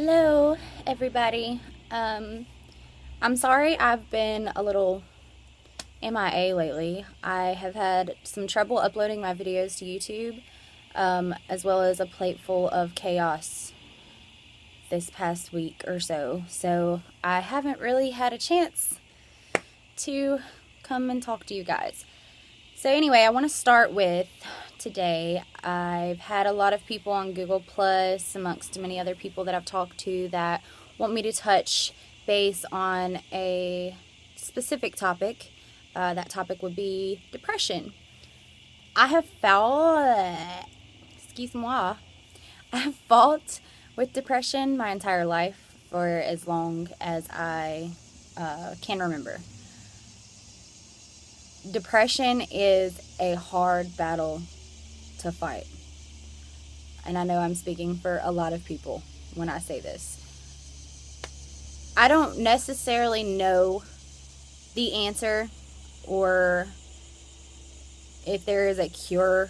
Hello, everybody. I'm sorry I've been a little MIA lately. I have had some trouble uploading my videos to YouTube, as well as a plate full of chaos this past week or so. So I haven't really had a chance to come and talk to you guys. So anyway, I want to start with today. I've had a lot of people on Google Plus, amongst many other people that I've talked to, that want me to touch base on a specific topic. That topic would be depression. I have excuse-moi, I have fought with depression my entire life for as long as I can remember. Depression is a hard battle to fight. And I know I'm speaking for a lot of people when I say this. I don't necessarily know the answer or if there is a cure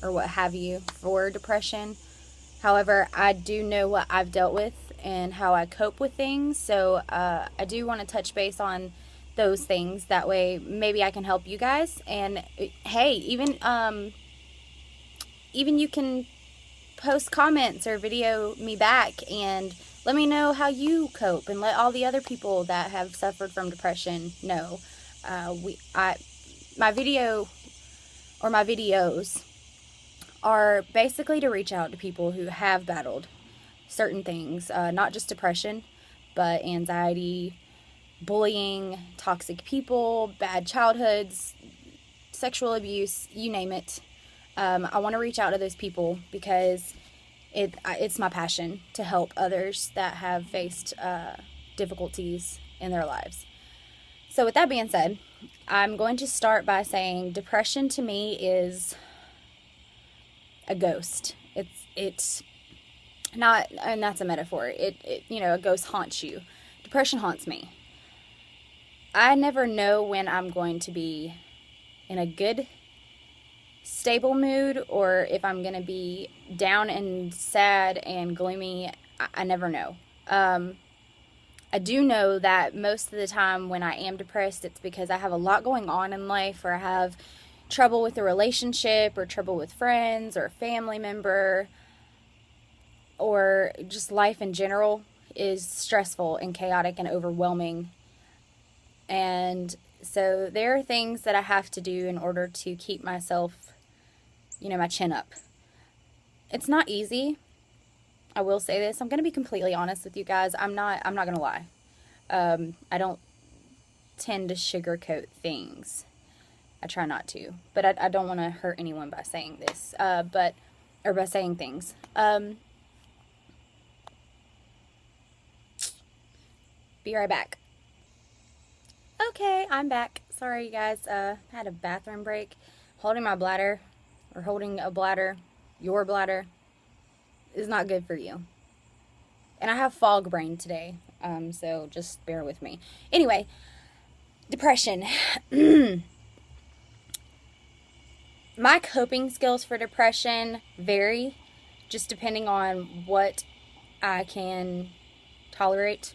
or what have you for depression. However, I do know what I've dealt with and how I cope with things. So I do want to touch base on those things. That way maybe I can help you guys. And hey, even you can post comments or video me back and let me know how you cope, and let all the other people that have suffered from depression know. My video or my videos are basically to reach out to people who have battled certain things, not just depression, but anxiety, bullying, toxic people, bad childhoods, sexual abuse, you name it. I want to reach out to those people because it's my passion to help others that have faced difficulties in their lives. So with that being said, I'm going to start by saying depression to me is a ghost. It's not, and that's a metaphor. A ghost haunts you. Depression haunts me. I never know when I'm going to be in a good, stable mood or if I'm going to be down and sad and gloomy. I never know. I do know that most of the time when I am depressed, it's because I have a lot going on in life, or I have trouble with a relationship, or trouble with friends or a family member, or just life in general is stressful and chaotic and overwhelming. And so there are things that I have to do in order to keep myself, my chin up. It's not easy. I will say this. I'm going to be completely honest with you guys. I'm not going to lie. I don't tend to sugarcoat things. I try not to, but I don't want to hurt anyone by saying this, or by saying things. Be right back. Okay, I'm back. Sorry, you guys. I had a bathroom break. Holding my bladder, or holding a bladder, your bladder, is not good for you. And I have fog brain today, so just bear with me. Anyway, depression. My coping skills for depression vary just depending on what I can tolerate.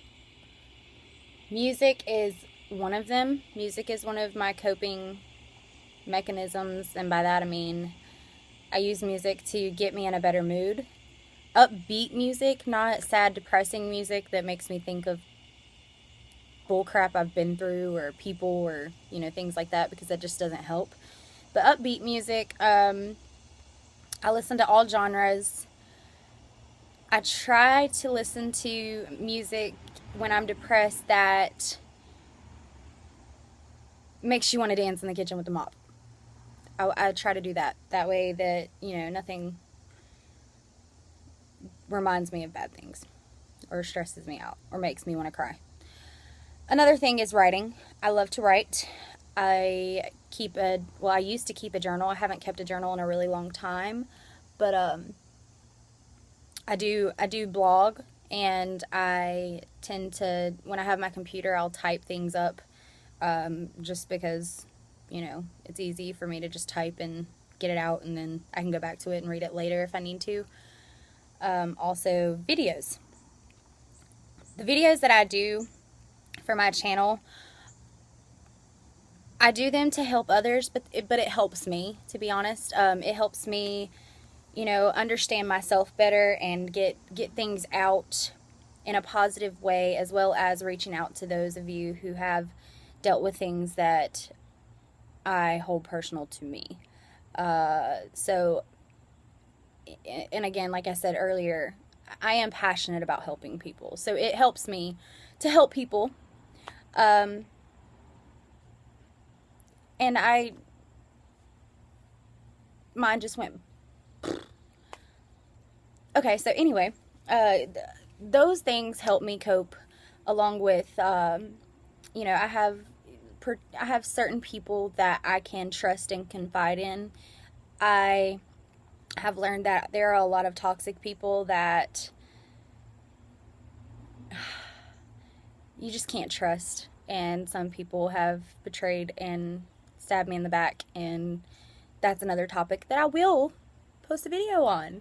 Music is one of them. Music is one of my coping mechanisms, and by that I mean I use music to get me in a better mood. Upbeat music, not sad, depressing music that makes me think of bullcrap I've been through or people or, things like that, because that just doesn't help. But upbeat music, I listen to all genres. I try to listen to music when I'm depressed that makes you want to dance in the kitchen with the mop. I try to do that. That way that, nothing reminds me of bad things or stresses me out or makes me want to cry. Another thing is writing. I love to write. I used to keep a journal. I haven't kept a journal in a really long time, but I do blog, and I tend to, when I have my computer, I'll type things up, just because, it's easy for me to just type and get it out, and then I can go back to it and read it later if I need to. Also videos. The videos that I do for my channel, I do them to help others, but it helps me, to be honest. It helps me, understand myself better and get things out in a positive way, as well as reaching out to those of you who have dealt with things that I hold personal to me. So, and again, like I said earlier, I am passionate about helping people. So it helps me to help people. And mine just went. Okay, so anyway, those things help me cope, along with, I have certain people that I can trust and confide in. I have learned that there are a lot of toxic people that you just can't trust, and some people have betrayed and stabbed me in the back, and that's another topic that I will post a video on.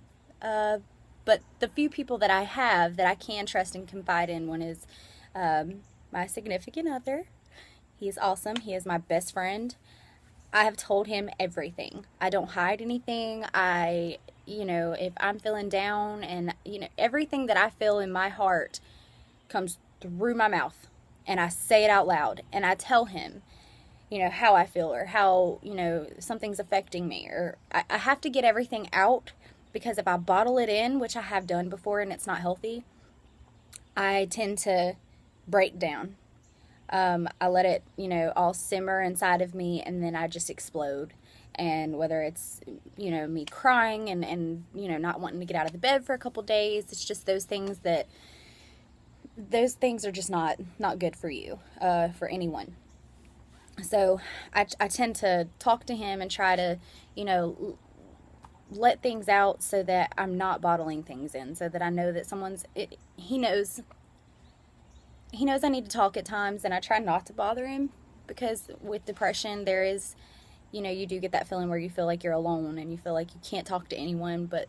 But the few people that I have that I can trust and confide in, one is my significant other. He's awesome. He is my best friend. I have told him everything. I don't hide anything. If I'm feeling down, and, everything that I feel in my heart comes through my mouth, and I say it out loud, and I tell him, how I feel, or how, something's affecting me, or I have to get everything out, because if I bottle it in, which I have done before and it's not healthy, I tend to break down. I let it, all simmer inside of me, and then I just explode. And whether it's, me crying and not wanting to get out of the bed for a couple days, it's just those things are just not good for you, for anyone. So I tend to talk to him and try to, let things out, so that I'm not bottling things in, so that I know that he knows I need to talk at times, and I try not to bother him, because with depression, there is, you do get that feeling where you feel like you're alone, and you feel like you can't talk to anyone, but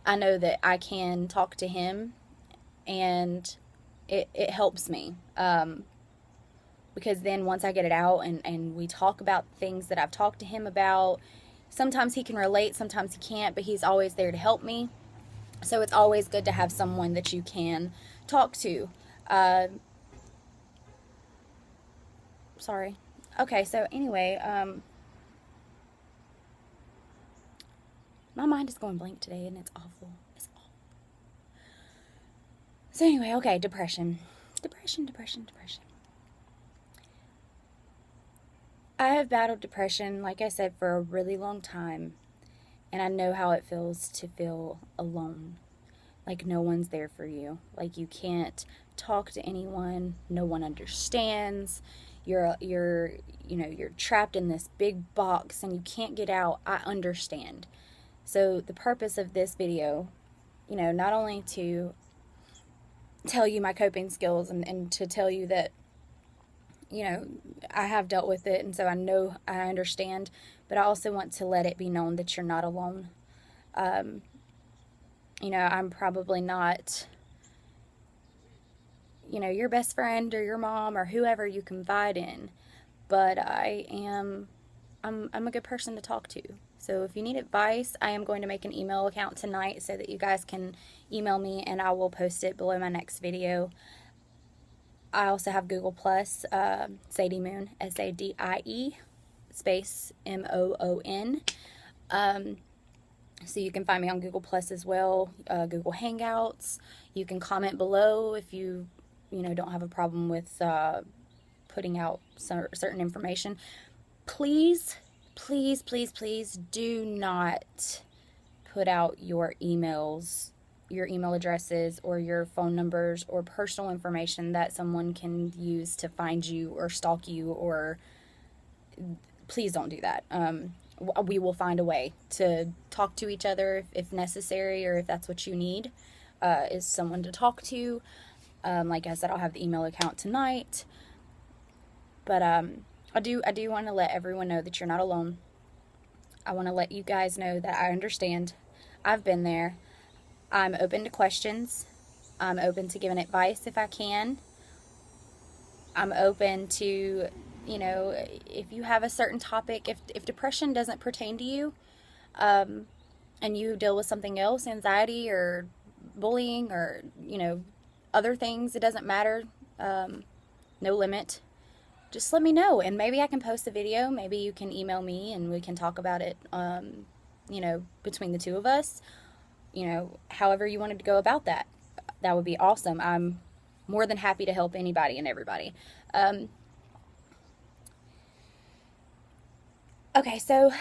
I know that I can talk to him, and it helps me, because then once I get it out, and we talk about things that I've talked to him about, sometimes he can relate, sometimes he can't, but he's always there to help me. So it's always good to have someone that you can talk to. Sorry. Okay, so anyway, my mind is going blank today, and it's awful. It's awful. So anyway, okay, depression. I have battled depression, like I said, for a really long time, and I know how it feels to feel alone. Like no one's there for you. Like you can't talk to anyone. No one understands. You're trapped in this big box and you can't get out. I understand. So the purpose of this video, not only to tell you my coping skills, and to tell you that, I have dealt with it, and so I understand, but I also want to let it be known that you're not alone. I'm probably not, your best friend or your mom or whoever you confide in, but I'm a good person to talk to. So if you need advice, I am going to make an email account tonight so that you guys can email me, and I will post it below my next video. I also have Google Plus, Sadie Moon, SADIE, space MOON. So you can find me on Google Plus as well, Google Hangouts. You can comment below if you don't have a problem with putting out certain information. Please, please, please, please do not put out your emails, your email addresses, or your phone numbers, or personal information that someone can use to find you or stalk you, or please don't do that. We will find a way to talk to each other if necessary, or if that's what you need, is someone to talk to. Like I said, I'll have the email account tonight, but I do want to let everyone know that you're not alone. I want to let you guys know that I understand. I've been there. I'm open to questions. I'm open to giving advice if I can. I'm open to, you know, if you have a certain topic, if depression doesn't pertain to you, and you deal with something else, anxiety or bullying or, you know, other things, it doesn't matter. No limit. Just let me know, and maybe I can post a video. Maybe you can email me and we can talk about it, you know, between the two of us. You know, however you wanted to go about that. That would be awesome. I'm more than happy to help anybody and everybody. Okay, so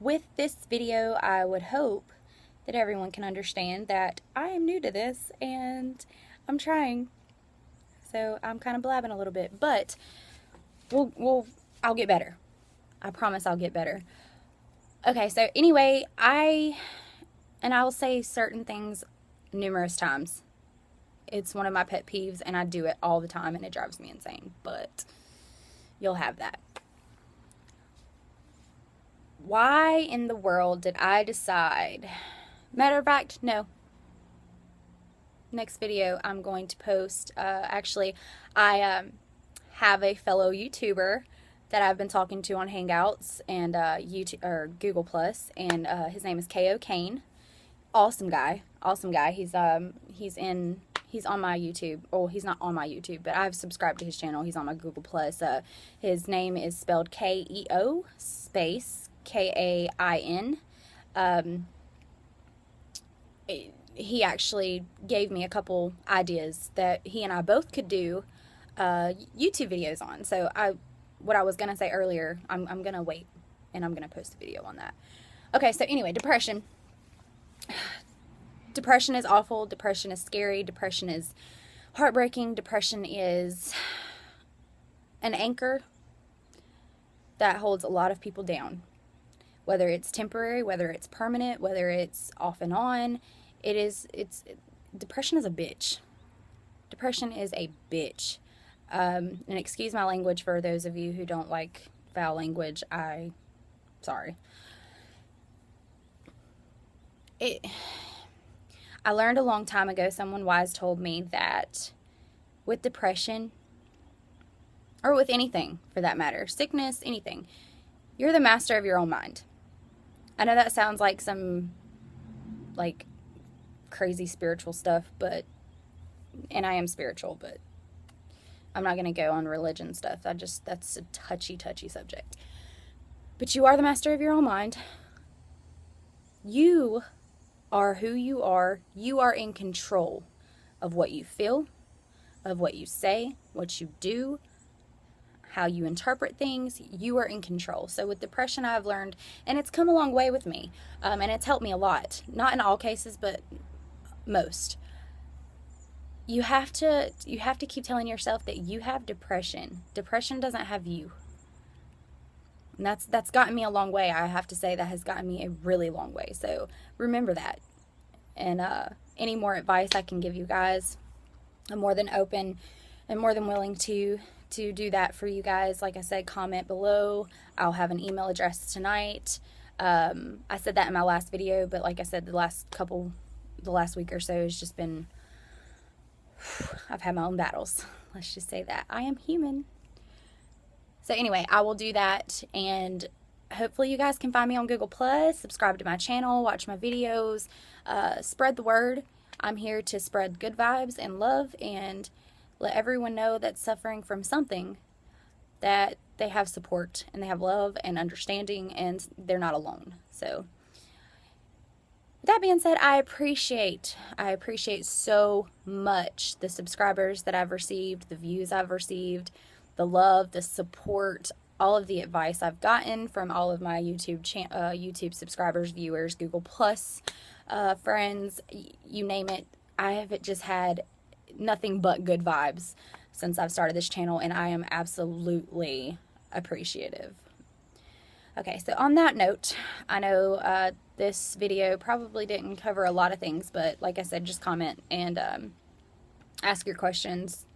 with this video, I would hope that everyone can understand that I am new to this and I'm trying. So I'm kind of blabbing a little bit, but I'll get better. I promise I'll get better. Okay, so anyway, I'll say certain things numerous times. It's one of my pet peeves, and I do it all the time, and it drives me insane, but you'll have that. Why in the world did I decide? Matter of fact, no. Next video I'm going to post, actually, I have a fellow YouTuber that I've been talking to on Hangouts and YouTube or Google Plus, and his name is K.O. Kane. Awesome guy. He's on my YouTube. Oh, he's not on my YouTube, but I've subscribed to his channel. He's on my Google Plus. His name is spelled K-E-O space K-A-I-N. He actually gave me a couple ideas that he and I both could do YouTube videos on. So what I was going to say earlier, I'm going to wait and I'm going to post a video on that. Okay, so anyway, depression. Depression is awful. Depression is scary. Depression is heartbreaking. Depression is an anchor that holds a lot of people down. Whether it's temporary, whether it's permanent, whether it's off and on, depression is a bitch. Depression is a bitch. And excuse my language for those of you who don't like foul language. Sorry. I learned a long time ago, someone wise told me that with depression, or with anything for that matter, sickness, anything, you're the master of your own mind. I know that sounds like some like crazy spiritual stuff, and I am spiritual, but I'm not going to go on religion stuff. That's a touchy subject. But you are the master of your own mind. You are who you are. You are in control of what you feel, of what you say, what you do, how you interpret things. You are in control. So with depression, I've learned, and it's come a long way with me, and it's helped me a lot. Not in all cases, but most. You have to keep telling yourself that you have depression. Depression doesn't have you. And that's gotten me a long way. I have to say that has gotten me a really long way. So remember that. And any more advice I can give you guys, I'm more than open and more than willing to do that for you guys. Like I said, comment below. I'll have an email address tonight. I said that in my last video, but like I said, the last week or so has just been, I've had my own battles. Let's just say that. I am human. So anyway, I will do that, and hopefully you guys can find me on Google Plus, subscribe to my channel, watch my videos, spread the word. I'm here to spread good vibes and love and let everyone know that's suffering from something that they have support and they have love and understanding and they're not alone. So with that being said, I appreciate so much the subscribers that I've received, the views I've received, the love, the support, all of the advice I've gotten from all of my YouTube subscribers, viewers, Google Plus friends, you name it. I have just had nothing but good vibes since I've started this channel, and I am absolutely appreciative. Okay, so on that note, I know this video probably didn't cover a lot of things, but like I said, just comment and ask your questions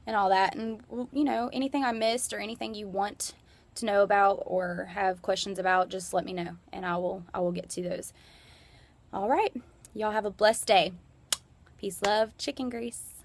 and all that, and you know, anything I missed or anything you want to know about or have questions about, just let me know and I will get to those. All right. Y'all have a blessed day. Peace, love, chicken grease.